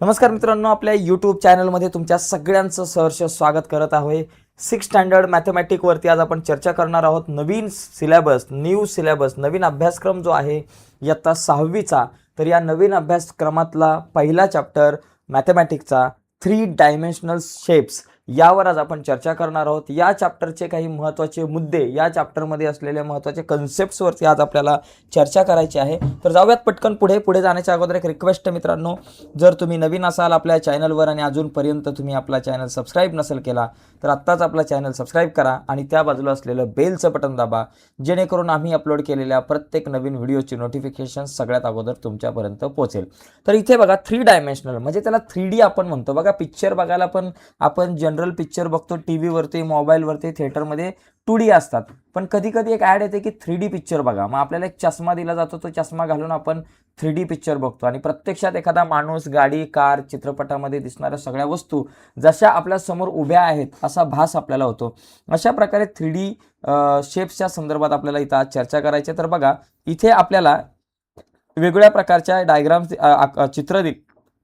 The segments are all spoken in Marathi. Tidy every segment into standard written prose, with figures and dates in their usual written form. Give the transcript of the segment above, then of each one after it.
नमस्कार मित्रांनो, आपल्या यूट्यूब चॅनलमध्ये तुमच्या सगळ्यांचं सहर्ष स्वागत करत आहे। 6th स्टँडर्ड मॅथमॅटिकवरती आज आपण चर्चा करणार आहोत। नवीन सिलेबस, नवीन अभ्यासक्रम जो आहे इयत्ता 6वीचा, तर या नवीन अभ्यासक्रमातला पहिला चॅप्टर मॅथमॅटिकचा 3 डायमेन्शनल शेप्स यावर आज आपण चर्चा करणार आहोत। या चॅप्टरचे काही महत्त्वाचे मुद्दे, या चॅप्टरमध्ये असलेले महत्त्वाचे कन्सेप्ट्सवरती आज आपल्याला चर्चा करायची आहे। तर जाऊयात पटकन पुढे जाण्याच्या अगोदर एक रिक्वेस्ट मित्रांनो, जर तुम्ही नवीन असाल आपल्या चॅनलवर आणि अजूनपर्यंत तुम्ही आपला चॅनल सबस्क्राईब नसेल केला तर आत्ताच आपला चॅनल सबस्क्राईब करा आणि त्या बाजूला असलेलं बेलचं बटन दाबा, जेणेकरून आम्ही अपलोड केलेल्या प्रत्येक नवीन व्हिडिओची नोटिफिकेशन सगळ्यात अगोदर तुमच्यापर्यंत पोहोचेल। तर इथे बघा 3 डायमेन्शनल म्हणजे त्याला 3D आपण म्हणतो। बघा पिक्चर बघायला पण आपण जनरल पिक्चर बघतो टीव्हीवरती, मोबाईलवरती, थिएटरमध्ये 2D असतात, पण कधी कधी एक ॲड येते की 3D पिक्चर बघा। मग आपल्याला एक चष्मा दिला जातो, तो चष्मा घालून आपण 3D पिक्चर बघतो आणि प्रत्यक्षात एखादा माणूस, गाडी, कार, चित्रपटामध्ये दिसणाऱ्या सगळ्या वस्तू जशा आपल्या समोर उभ्या आहेत असा भास आपल्याला होतो। अशा प्रकारे 3D शेप्सच्या संदर्भात आपल्याला इथं आज चर्चा करायची। तर बघा इथे आपल्याला वेगवेगळ्या प्रकारच्या डायग्राम्स, चित्र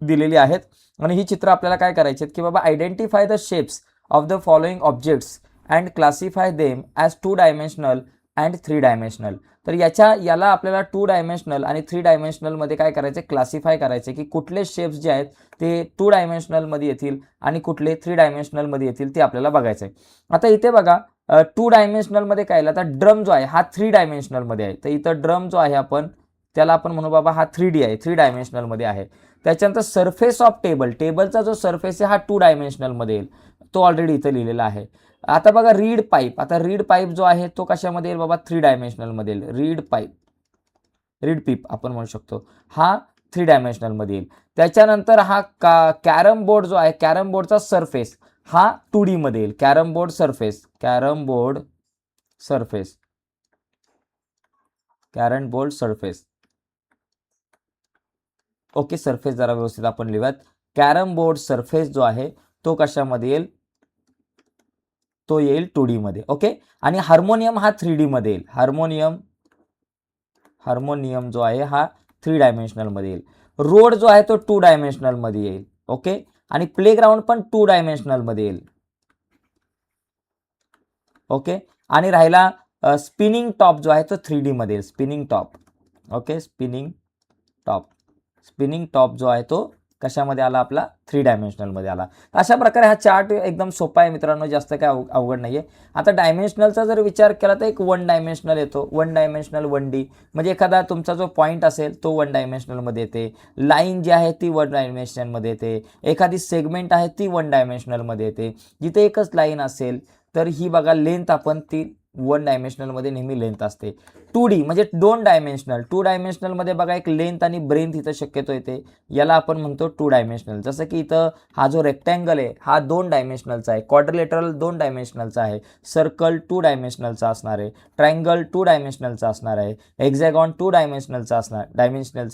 दिलेली आहेत आणि ही चित्र आपल्याला काय करायची आहेत की बाबा identify the shapes of the following objects and classify them as 2 dimensional and 3 dimensional. तर याला आपल्याला 2 डायमेन्शनल आणि 3 डायमेन्शनलमध्ये काय करायचे, क्लासिफाय करायचे की कुठले शेप्स जे आहेत ते 2 डायमेन्शनलमध्ये येतील आणि कुठले 3 डायमेन्शनलमध्ये येतील ते आपल्याला बघायचं आहे। आता इथे बघा 2 डायमेन्शनलमध्ये काय, आता ड्रम जो आहे हा 3 डायमेन्शनलमध्ये आहे। तर इथं ड्रम जो आहे आपण त्याला आपण म्हणू बाबा हा 3D आहे, 3 डायमेन्शनलमध्ये आहे। त्याच्यानंतर सरफेस ऑफ टेबलचा जो सरफेस आहे हा 2 डायमेन्शनलमध्ये येईल, तो ऑलरेडी इथं लिहिलेला आहे। आता बघा रीड पाईप, आता रीड पाईप जो आहे तो कशामध्ये येईल बाबा, 3 डायमेन्शनलमध्ये येईल। रीड पीप आपण म्हणू शकतो, हा 3 डायमेन्शनलमध्ये येईल। त्याच्यानंतर हा कॅरम बोर्ड जो आहे, कॅरम बोर्डचा सरफेस हा 2D मध्ये येईल। Carrom board surface okay, surface जरा व्यवस्थित आपण लिहूयात। कॅरम बोर्ड सरफेस जो आहे तो कशामध्ये येईल, तो येईल 2D मध्ये। ओके, आणि हार्मोनियम हा 3D मध्ये येईल। हार्मोनियम जो आहे हा 3 डायमेन्शनलमध्ये येईल। रोड जो आहे तो 2 डायमेन्शनलमध्ये येईल। ओके, आणि प्लेग्राऊंड पण 2 डायमेन्शनलमध्ये येईल। ओके, आणि राहिला स्पिनिंग टॉप जो आहे तो 3D मध्ये येईल। Spinning top, okay, spinning top जो आहे तो कशामध्ये आला आपला, 3 डायमेन्शनलमध्ये आला। अशा प्रकारे हा चार्ट एकदम सोपा आहे मित्रांनो, जास्त काय अवघड नाहीये। आता डायमेन्शनलचा जर विचार केला तर एक 1 डायमेन्शनल येतो, 1 डायमेन्शनल 1D, म्हणजे एखादा तुमचा जो पॉईंट असेल तो 1 डायमेन्शनलमध्ये येते। लाईन जी आहे ती 1 डायमेन्शनलमध्ये येते। एखादी सेगमेंट आहे ती 1 डायमेन्शनलमध्ये येते। जिथे एकच लाईन असेल तर ही बघा लेंथ आपण ती 1 डायमेन्शनलमध्ये नेहमी लेंथ असते। 2D म्हणजे 2 डायमेन्शनल, 2 डायमेन्शनलमध्ये बघा एक लेंथ आणि ब्रेथ इथं शक्यतो येते, याला आपण म्हणतो 2 डायमेन्शनल। जसं की इथं हा जो रेक्टँगल आहे हा 2 डायमेन्शनलचा आहे, क्वाड्रिलेटरल 2 डायमेन्शनलचा आहे, सर्कल 2 डायमेन्शनलचा असणार आहे, ट्रायंगल 2 डायमेन्शनलचा असणार आहे, हेक्झॅगॉन 2 डायमेन्शनलचा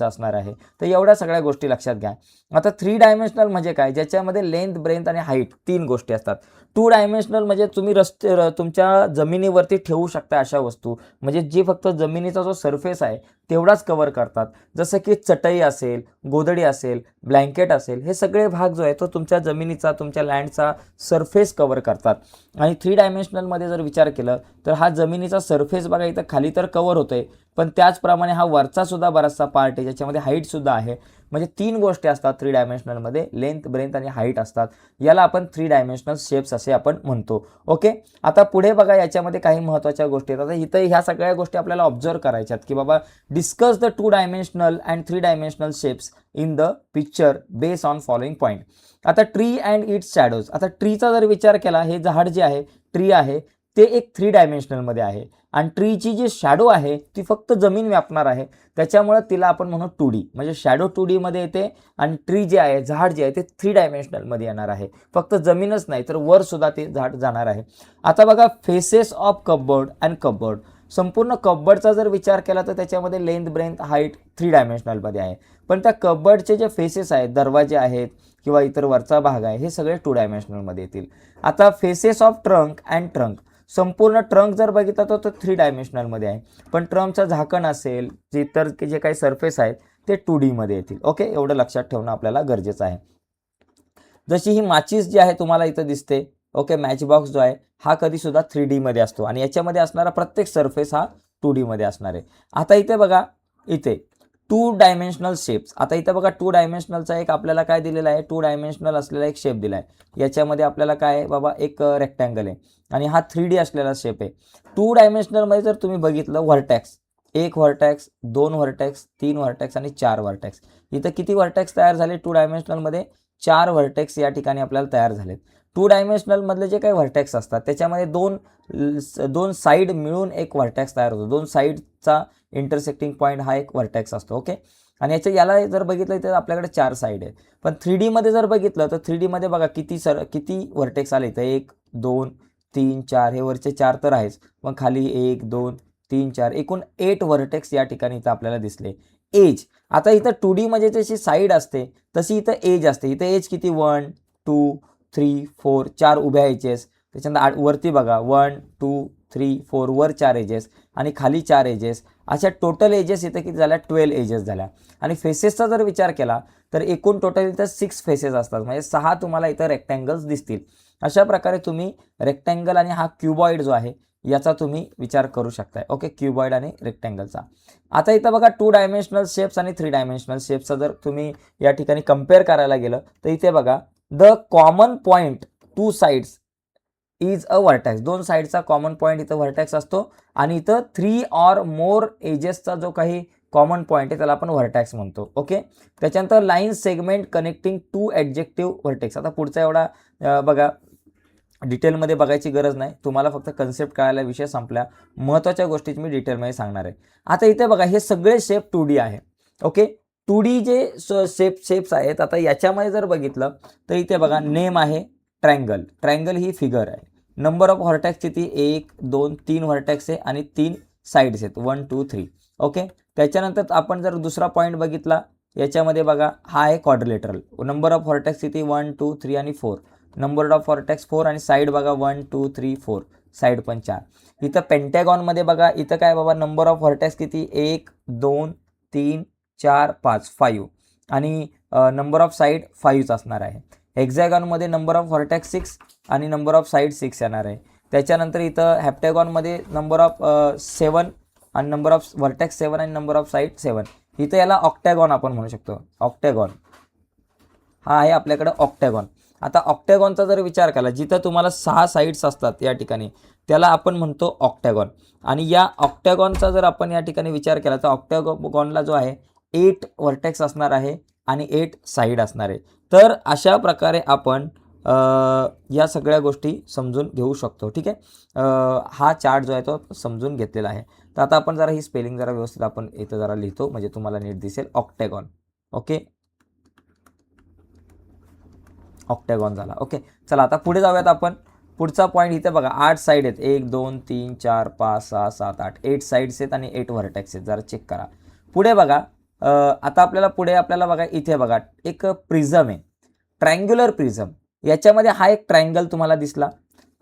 असणार आहे। तर एवढ्या सगळ्या गोष्टी लक्षात घ्या। आता 3 डायमेन्शनल म्हणजे काय, ज्याच्यामध्ये लेंथ, ब्रेथ आणि हाईट 3 गोष्टी असतात। 2 डायमेन्शनल म्हणजे तुम्ही तुमच्या जमिनीवरती ठेवू शकता अशा वस्तू, म्हणजे जी फक्त जमिनीचा जो सरफेस आहे तेवढाच कव्हर करतात। जसं की चटई असेल, गोधडी असेल, ब्लँकेट असेल, हे सगळे भाग जो आहे तो तुमच्या जमिनीचा, तुमच्या लँडचा सरफेस कव्हर करतात। आणि 3 डायमेन्शनलमध्ये जर विचार केलं तर हा जमिनीचा सरफेस बघा इथं खाली तर कव्हर होतोय, पण त्याचप्रमाणे हा वरचा सुद्धा बराचसा पार्ट आहे ज्याच्यामध्ये हाईट सुद्धा आहे। म्हणजे 3 गोष्टी असतात 3 डायमेन्शनलमध्ये, लेंथ, ब्रेथ आणि हाईट असतात। याला आपण 3 डायमेन्शनल शेप्स असे आपण म्हणतो। ओके, आता पुढे बघा याच्यामध्ये काही महत्त्वाच्या गोष्टी आहेत। आता इथं ह्या सगळ्या गोष्टी आपल्याला ऑब्झर्व करायच्यात की बाबा discuss the 2 dimensional and 3 dimensional shapes in the picture base on following point. आता ट्री अँड इट्स शॅडोज, आता ट्रीचा जर विचार केला, हे झाड जे आहे, ट्री आहे, ते एक 3 डायमेन्शनलमध्ये आहे आणि ट्रीची जी शॅडो आहे ती फक्त जमीन व्यापणार आहे, त्याच्यामुळे तिला आपण म्हणू 2D, म्हणजे शॅडो 2D मध्ये येते आणि ट्री जे आहे, झाड जे आहे ते 3 डायमेन्शनलमध्ये येणार आहे। फक्त जमीनच नाही तर वर सुद्धा ते झाड जाणार आहे। आता बघा faces of cupboard and cupboard, संपूर्ण कपबोर्डचा जर विचार केला तर त्याच्यामध्ये लेंथ, ब्रेथ, हाईट 3 डायमेन्शनलमध्ये आहे, पण त्या कपबोर्डचे जे फेसेस आहेत, दरवाजे आहेत किंवा इतर वरचा भाग आहे, हे सगळे 2 डायमेन्शनलमध्ये येतील। आता faces of trunk and trunk, संपूर्ण ट्रंक जर बघितला तर तो 3 डायमेन्शनलमध्ये आहे, पण ट्रंकचं झाकण असेल, इतर जे काही सरफेस आहेत ते 2D मध्ये येतील. ओके, एवढं लक्षात ठेवणं आपल्याला गरजेचं आहे. जशी ही माचीस जी आहे तुम्हाला इथं दिसते, ओके, मॅच बॉक्स जो आहे हा कधी सुद्धा 3D मध्ये असतो आणि याच्यामध्ये असणारा प्रत्येक सरफेस हा 2D मध्ये असणार आहे. आता इथे बघा, इथे 2 डायमेन्शनल शेप्स. आता इथं बघा 2 डायमेन्शनलचा एक आपल्याला काय दिलेला आहे, 2 डायमेन्शनल असलेला एक शेप दिला आहे. याच्यामध्ये आपल्याला काय आहे बाबा, एक रेक्टँगल आहे आणि हा 3D असलेला शेप आहे. 2 डायमेन्शनलमध्ये जर तुम्ही बघितलं, व्हर्टेक्स, 1 व्हर्टेक्स, 2 व्हर्टेक्स, 3 व्हर्टेक्स आणि 4 व्हर्टेक्स. इथं किती व्हर्टेक्स तयार झाले 2 डायमेन्शनलमध्ये? 4 व्हर्टेक्स या ठिकाणी आपल्याला तयार झालेत. 2 डायमेन्शनल मधले जे काही व्हर्टेक्स असतात त्याच्यामध्ये दोन साईड मिळून एक व्हर्टेक्स तयार होतो. 2 साईडचा इंटरसेक्टिंग पॉईंट हा एक व्हर्टेक्स असतो. ओके, आणि याला जर बघितलं तर आपल्याकडे 4 साईड आहेत. पण 3D मध्ये जर बघितलं तर 3D मध्ये बघा किती व्हर्टेक्स आले इथं, 1 2 3 4, हे वरचे 4 तर आहेच, मग खाली 1 2 3 4, एकूण 8 व्हर्टेक्स या ठिकाणी इथं आपल्याला दिसले. एज, आता इथं 2D मध्ये जशी साईड असते तशी इथं एज असते. इथं एज किती, 1 2 3 4, 4 उभ्या एजेस. त्याच्यानंतर वरती बघा 1 2 3 4, वर 4 एजेस आणि खाली 4 एजेस. अशा टोटल एजेस इथं किती झाल्या, 12 एजेस झाल्या. आणि फेसेसचा जर विचार केला तर एकूण टोटल इथं 6 फेसेस असतात, म्हणजे 6 तुम्हाला इथं रेक्टँगल्स दिसतील. अशा प्रकारे तुम्ही रेक्टँगल आणि हा क्युबॉइड जो आहे याचा तुम्ही विचार करू शकताय. ओके, क्युबॉइड आणि रेक्टँगलचा. आता इथं बघा 2 डायमेन्शनल शेप्स आणि 3 डायमेन्शनल शेप्सचा जर तुम्ही या ठिकाणी कम्पेअर करायला गेलं तर इथे बघा, the common point 2 sides is a vertex. 2 साइडचा कॉमन पॉईंट इथं व्हर्टेक्स असतो आणि इथं 3 ऑर मोर एजेसचा जो काही कॉमन पॉईंट आहे त्याला आपण व्हर्टेक्स म्हणतो. ओके, त्याच्यानंतर line segment connecting 2 adjective vertex. आता पुढचा एवढा बघा डिटेलमध्ये बघायची गरज नाही, तुम्हाला फक्त कन्सेप्ट कळायला विषय संपल्या. महत्त्वाच्या गोष्टी मी डिटेलमध्ये सांगणार आहे. आता इथे बघा हे सगळे शेप 2D आहे. ओके, 2D जे शेप्स आहेत, आता याच्यामध्ये जर बघितलं तर इथे बघा नेम आहे ट्रायंगल. ट्रायंगल ही फिगर आहे. नंबर ऑफ व्हर्टेक्स किती, 1 2 3 व्हर्टेक्स आहे आणि 3 साईड्स आहेत, 1 2 3. ओके, त्याच्यानंतर आपण जर दुसरा पॉईंट बघितला याच्यामध्ये बघा, हा आहे क्वाड्रिलेटरल. नंबर ऑफ व्हर्टेक्स किती, 1 2 3 आणि 4. नंबर ऑफ व्हर्टेक्स 4 आणि साईड बघा 1 2 3 4, साईड पण 4. इथं पेंटॅगॉनमध्ये बघा, इथं काय बाबा, नंबर ऑफ व्हर्टेक्स किती, 1 2 3 4 5 5 आणि नंबर ऑफ साईड 5 असणार आहे. हेक्झॅगॉनमध्ये नंबर ऑफ व्हर्टेक्स 6 आणि नंबर ऑफ साईड 6 येणार आहे. त्याच्यानंतर इथं हेप्टॅगॉनमध्ये नंबर ऑफ 7 आणि नंबर ऑफ व्हर्टेक्स 7 आणि नंबर ऑफ साईड 7. इथं याला ऑक्टॅगॉन आपण म्हणू शकतो. ऑक्टॅगॉन हा आहे आपल्याकडे ऑक्टॅगॉन. आता ऑक्टॅगॉनचा जर विचार केला, जिथं तुम्हाला 6 साईड्स असतात या ठिकाणी, त्याला आपण म्हणतो ऑक्टॅगॉन. आणि या ऑक्टॅगॉनचा जर आपण या ठिकाणी विचार केला तर ऑक्टॅगॉनला जो आहे 8 व्हर्टेक्स असणार आहे आणि 8 साईड असणार आहे. तर अशा प्रकारे आपण या सगळ्या गोष्टी समजून घेऊ शकतो. ठीक आहे, हा चार्ट जो आहे तो समजून घेतलेला आहे. तर आता आपण जरा ही स्पेलिंग जरा व्यवस्थित आपण इथं जरा लिहितो म्हणजे तुम्हाला नीट दिसेल. ऑक्टॅगॉन. ओके, ऑक्टॅगॉन झाला. ओके, चला आता पुढे जाऊयात आपण. पुढचा पॉईंट इथे बघा, 8 साईड आहेत, 1 2 3 4 5 6 7 8, 8 साईड्स आहेत आणि 8 व्हर्टेक्स आहेत. जरा चेक करा. पुढे बघा, आता आपल्याला बघा, इथे बघा एक प्रिझम आहे, ट्रायंग्युलर प्रिझम. याच्यामध्ये हा एक ट्रायंगल तुम्हाला दिसला.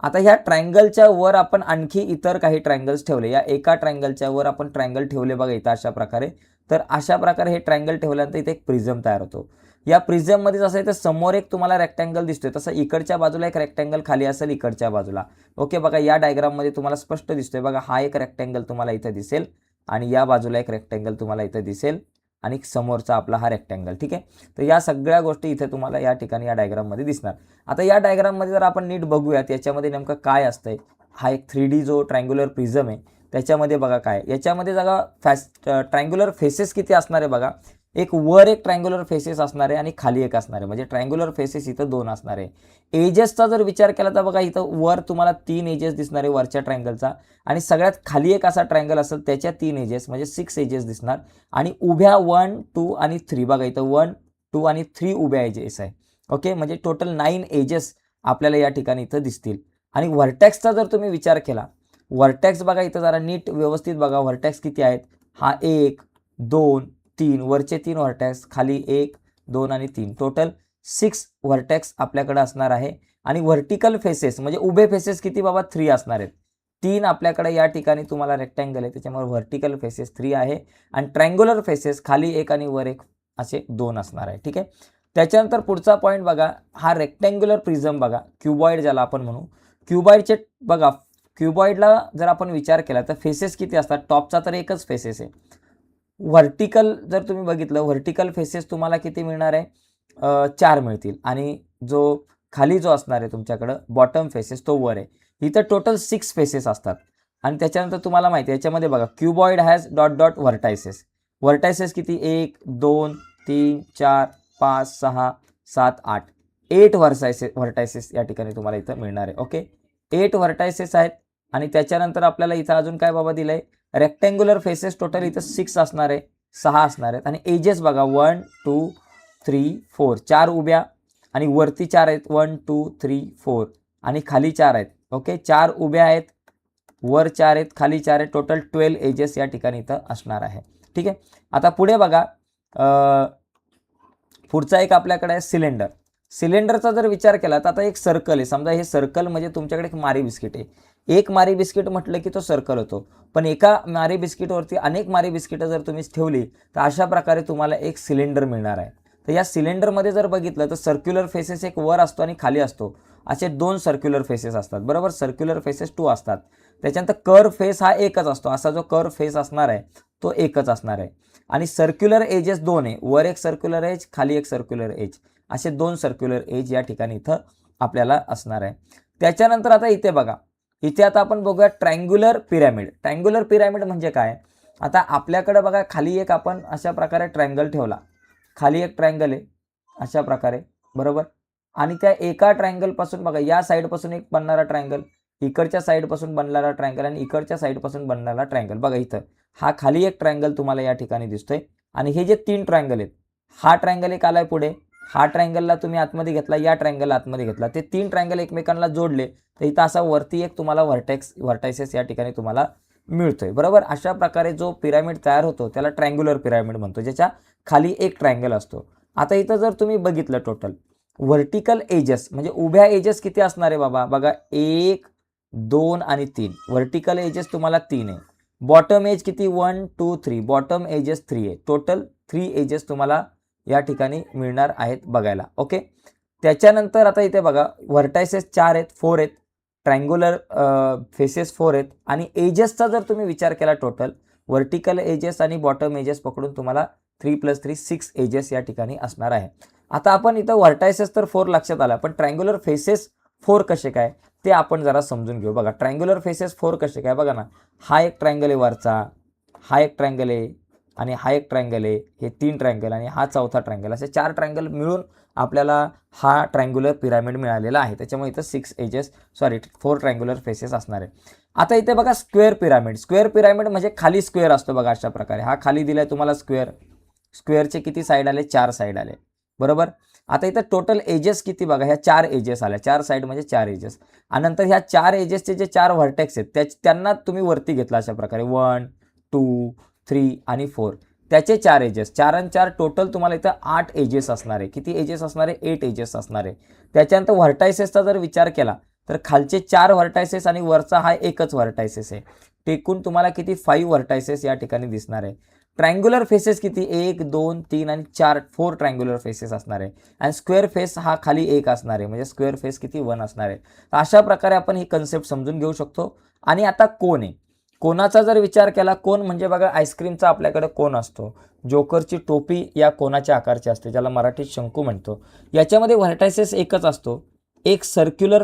आता ह्या ट्रायंगलच्या वर आपण आणखी इतर काही ट्रायंगल्स ठेवले. या एका ट्रायंगलच्या वर आपण ट्रायंगल ठेवले बघा इथं अशा प्रकारे. तर अशा प्रकारे हे ट्रायंगल ठेवल्यानंतर इथे एक प्रिझम तयार होतो. या प्रिझममध्ये जसं आहे तर समोर एक तुम्हाला रेक्टँगल दिसतोय, तसं इकडच्या बाजूला एक रेक्टँगल खाली असेल इकडच्या बाजूला. ओके, बघा या डायग्राममध्ये तुम्हाला स्पष्ट दिसतोय बघा, हा एक रेक्टँगल तुम्हाला इथं दिसेल आणि या बाजूला एक रेक्टँगल तुम्हाला इथं दिसेल आणि समोरचा आपला हा रेक्टँगल. ठीक आहे, तर या सगळ्या गोष्टी इथे तुम्हाला या ठिकाणी या डायग्राममध्ये दिसणार. आता या डायग्राममध्ये जर आपण नीट बघूयात याच्यामध्ये नेमकं काय असतंय. हा एक 3D जो ट्रायंग्युलर प्रिझम आहे त्याच्यामध्ये बघा काय, याच्यामध्ये बघा ट्रायंग्युलर फेसेस किती असणार आहे बघा. एक वर एक ट्रायंग्युलर फेसेस असणार आहे आणि खाली एक असणार आहे, म्हणजे ट्रायंग्युलर फेसेस इथं 2 असणार आहे. एजेसचा जर विचार केला तर बघा इथं वर तुम्हाला 3 एजेस दिसणार आहे वरच्या ट्रायंगलचा आणि सगळ्यात खाली एक असा ट्रायंगल असेल त्याच्या 3 एजेस म्हणजे 6 एजेस दिसणार आणि उभ्या 1 2 आणि 3 बघा इथं 1 2 आणि 3 उभ्या एजेस आहे. ओके, म्हणजे टोटल 9 एजेस आपल्याला या ठिकाणी इथं दिसतील. आणि व्हर्टेक्सचा जर तुम्ही विचार केला, व्हर्टेक्स बघा इथं जरा नीट व्यवस्थित बघा, व्हर्टेक्स किती आहेत, हा 1 2 3, वरचे 3 व्हर्टेक्स, खाली 1 2 आणि 3, टोटल 6 व्हर्टेक्स आपल्याकडे असणार आहे. आणि व्हर्टिकल फेसेस म्हणजे उभे फेसेस किती बाबा 3 असणार आहेत. 3 आपल्याकडे या ठिकाणी तुम्हाला रेक्टँगल आहे, त्याच्यामुळे व्हर्टिकल फेसेस 3 आहे आणि ट्रायंग्युलर फेसेस खाली एक आणि वर एक असे 2 असणार आहे. ठीक आहे. त्याच्यानंतर पुढचा पॉईंट बघा, हा रेक्टँग्युलर प्रिझम बघा, क्युबॉइड ज्याला आपण म्हणू. क्युबॉइडचे बघा, क्युबॉइडला जर आपण विचार केला तर फेसेस किती असतात? टॉपचा तर एकच फेसेस आहे. व्हर्टिकल जर तुम्ही बघितलं, व्हर्टिकल फेसेस तुम्हाला किती मिळणार आहे? 4 मिळतील आणि जो खाली जो असणार आहे तुमच्याकडं बॉटम फेसेस तो वर आहे. इथं टोटल 6 फेसेस असतात आणि त्याच्यानंतर तुम्हाला माहिती आहे याच्यामध्ये बघा, cuboid has dot dot vertices. Vertices किती? 1 2 3 4 5 6 7 8 8 व्हर्टायसेस या ठिकाणी तुम्हाला इथं मिळणार आहे. ओके, 8 व्हर्टायसेस आहेत आणि त्याच्यानंतर आपल्याला इथं अजून काय बाबा दिलंय? रेक्टँग्युलर फेसेस टोटल इथं 6 असणार आहे, 6 असणार आहेत आणि एजेस बघा 1 2 3 4 4 उभ्या आणि वरती 4 आहेत, 1 2 3 4 आणि खाली 4 आहेत. ओके, 4 उभ्या आहेत, वर 4 आहेत, खाली 4 आहेत, टोटल 12 एजेस या ठिकाणी इथं असणार आहे. ठीक आहे. आता पुढे बघा, पुढचा एक आपल्याकडे आहे सिलेंडर. सिलेंडरचा जर विचार केला तर आता एक सर्कल आहे, समजा हे सर्कल म्हणजे तुमच्याकडे एक मारी बिस्किट आहे. एक मारी बिस्किट म्हटलं की तो सर्कल होतो, पण एका मारी बिस्किटवरती अनेक मारी बिस्किटं जर तुम्ही ठेवली तर अशा प्रकारे तुम्हाला एक सिलेंडर मिळणार आहे. तर या सिलेंडरमध्ये जर बघितलं तर सर्क्युलर फेसेस एक वर असतो आणि खाली असतो, असे 2 सर्क्युलर फेसेस असतात. बरोबर, सर्क्युलर फेसेस 2 असतात. त्याच्यानंतर कर्व फेस हा एकच असतो, असा जो कर्व फेस असणार आहे तो एकच असणार आहे आणि सर्क्युलर एजेस 2 आहे, वर एक सर्क्युलर एज, खाली एक सर्क्युलर एज, असे 2 सर्क्युलर एज या ठिकाणी इथं आपल्याला असणार आहे. त्याच्यानंतर आता इथे बघा, इथे आता आपण बघूया ट्रायंग्युलर पिरॅमिड. ट्रायंग्युलर पिरॅमिड म्हणजे काय? आता आपल्याकडे बघा खाली एक आपण अशा प्रकारे ट्रायंगल ठेवला, खाली एक ट्रायंगल आहे अशा प्रकारे, बरोबर, आणि त्या एका ट्रायंगलपासून बघा या साईडपासून एक बनणारा ट्रायंगल, इकडच्या साईडपासून बनणारा ट्रायंगल आणि इकडच्या साईडपासून बनणारा ट्रायंगल. बघा इथं हा खाली एक ट्रायंगल तुम्हाला या ठिकाणी दिसतोय आणि हे जे 3 ट्रायंगल आहेत, हा ट्रायंगल एक आलाय पुढे, हा ट्रायंगलला तुम्ही आतमध्ये घेतला, या ट्रायंगलला आतमध्ये घेतला, ते 3 ट्रायंगल एकमेकांना जोडले तर इथं असा वरती एक तुम्हाला व्हर्टायसेस या ठिकाणी तुम्हाला मिळतोय. बरोबर, अशा प्रकारे जो पिरॅमिड तयार होतो त्याला ट्रायंग्युलर पिरॅमिड म्हणतो, ज्याच्या खाली एक ट्रायंगल असतो. आता इथं जर तुम्ही बघितलं टोटल व्हर्टिकल एजेस म्हणजे उभ्या एजेस किती असणार आहे बाबा? बघा 1 2 आणि 3 व्हर्टिकल एजेस तुम्हाला 3 आहे. बॉटम एज किती? 1 2 3, बॉटम एजेस 3 आहे. टोटल 3 एजेस तुम्हाला या ठिकाणी मिळणार आहेत बघायला. ओके, त्याच्यानंतर आता इथे बघा व्हर्टायसेस 4 आहेत, 4 आहेत, ट्रायंग्युलर फेसेस 4 आहेत आणि एजेसचा जर तुम्ही विचार केला टोटल व्हर्टिकल एजेस आणि बॉटम एजेस पकडून तुम्हाला 3 + 3 6 एजेस या ठिकाणी असणार आहे. आता आपण इथं व्हर्टायसेस तर 4 लक्षात आला, पण ट्रायंग्युलर फेसेस 4 कसे काय ते आपण जरा समजून घेऊ. बघा ट्रायंग्युलर फेसेस 4 कसे काय? बघा ना, हा एक ट्रायंगल आहे वरचा, हा एक ट्रायंगल आहे आणि हा एक ट्रायंगल आहे, हे 3 ट्रायंगल आणि हा चौथा ट्रायंगल, असे 4 ट्रायंगल मिळून आपल्याला हा ट्रायंग्युलर पिरॅमिड मिळालेला आहे. त्याच्यामुळे इथं 4 ट्रायंग्युलर फेसेस असणार आहे. आता इथे बघा स्क्वेअर पिरॅमिड. स्क्वेअर पिरॅमिड म्हणजे खाली स्क्वेअर असतो बघा अशा प्रकारे, हा खाली दिलाय तुम्हाला स्क्वेअर, स्क्वेअरचे किती साईड आले? 4 साईड आले. बरोबर, आता इथं टोटल एजेस किती बघा, ह्या 4 एजेस आल्या, 4 साईड म्हणजे 4 एजेस आणि नंतर ह्या 4 एजेसचे जे 4 व्हर्टेक्स आहेत त्यांना तुम्ही वरती घेतला अशा प्रकारे 1 2 3 आणि 4, त्याचे 4 एजेस, 4 आणि 4 टोटल तुम्हाला इथं 8 एजेस असणार आहे. किती एजेस असणार आहे? 8 एजेस असणार आहे. त्याच्यानंतर व्हर्टायसेसचा जर विचार केला तर खालचे 4 व्हर्टायसेस आणि वरचा हा एकच व्हर्टायसेस आहे. टेकून तुम्हाला किती? 5 व्हर्टायसेस या ठिकाणी दिसणार आहे. ट्रायंग्युलर फेसेस किती? 1 2 3 आणि 4 ट्रायंग्युलर फेसेस असणार आहे आणि स्क्वेअर फेस हा खाली एक असणार आहे, म्हणजे स्क्वेअर फेस किती? 1 असणार आहे. अशा प्रकारे आपण ही कन्सेप्ट समजून घेऊ शकतो. आणि आता कोन आहे, कोनाचा जर विचार केला, कोन म्हणजे बघा आईस्क्रीमचा आपल्याकडे कोन असतो, जोकरची टोपी या कोनाच्या आकारची असते, ज्याला मराठीत शंकू म्हणतो. याच्यामध्ये व्हर्टायसेस एकच असतो, एक सर्क्युलर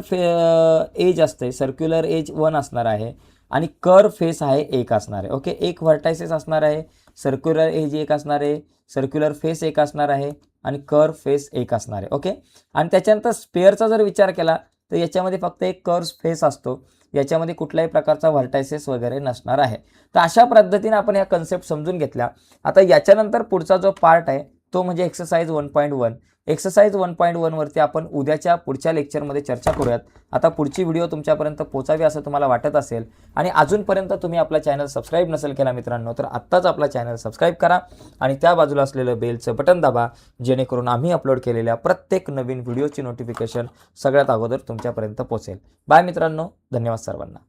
एज असते, सर्क्युलर एज 1 असणार आहे आणि कर्व फेस आहे 1 असणार आहे. ओके, एक व्हर्टायसेस असणार आहे, सर्क्युलर एज 1 असणार आहे, सर्क्युलर फेस 1 असणार आहे आणि कर्व फेस 1 असणार आहे. ओके, आणि त्याच्यानंतर स्पेअरचा जर विचार केला तर याच्यामध्ये फक्त एक कर्व फेस असतो, याच्यामध्ये कुठल्याही प्रकारचा व्हर्टायसेस वगैरे नसणार आहे. तर अशा पद्धतीने आपण या कन्सेप्ट समजून घेतल्या. आता याच्यानंतर पुढचा जो पार्ट आहे तो म्हणजे एक्सरसाइज 1.1. एक्सरसाइज 1.1 वरती आपण उद्याच्या पुढच्या लेक्चरमध्ये चर्चा करूयात. आता पुढची व्हिडिओ तुमच्यापर्यंत पोहोचावी असं तुम्हाला वाटत असेल आणि अजूनपर्यंत तुम्ही आपला चॅनल सबस्क्राईब नसेल केला मित्रांनो, तर आत्ताच आपला चॅनल सबस्क्राईब करा आणि त्या बाजूला असलेलं बेलचं बटन दाबा, जेणेकरून आम्ही अपलोड केलेल्या प्रत्येक नवीन व्हिडिओची नोटिफिकेशन सगळ्यात अगोदर तुमच्यापर्यंत पोहोचेल. बाय मित्रांनो, धन्यवाद सर्वांना.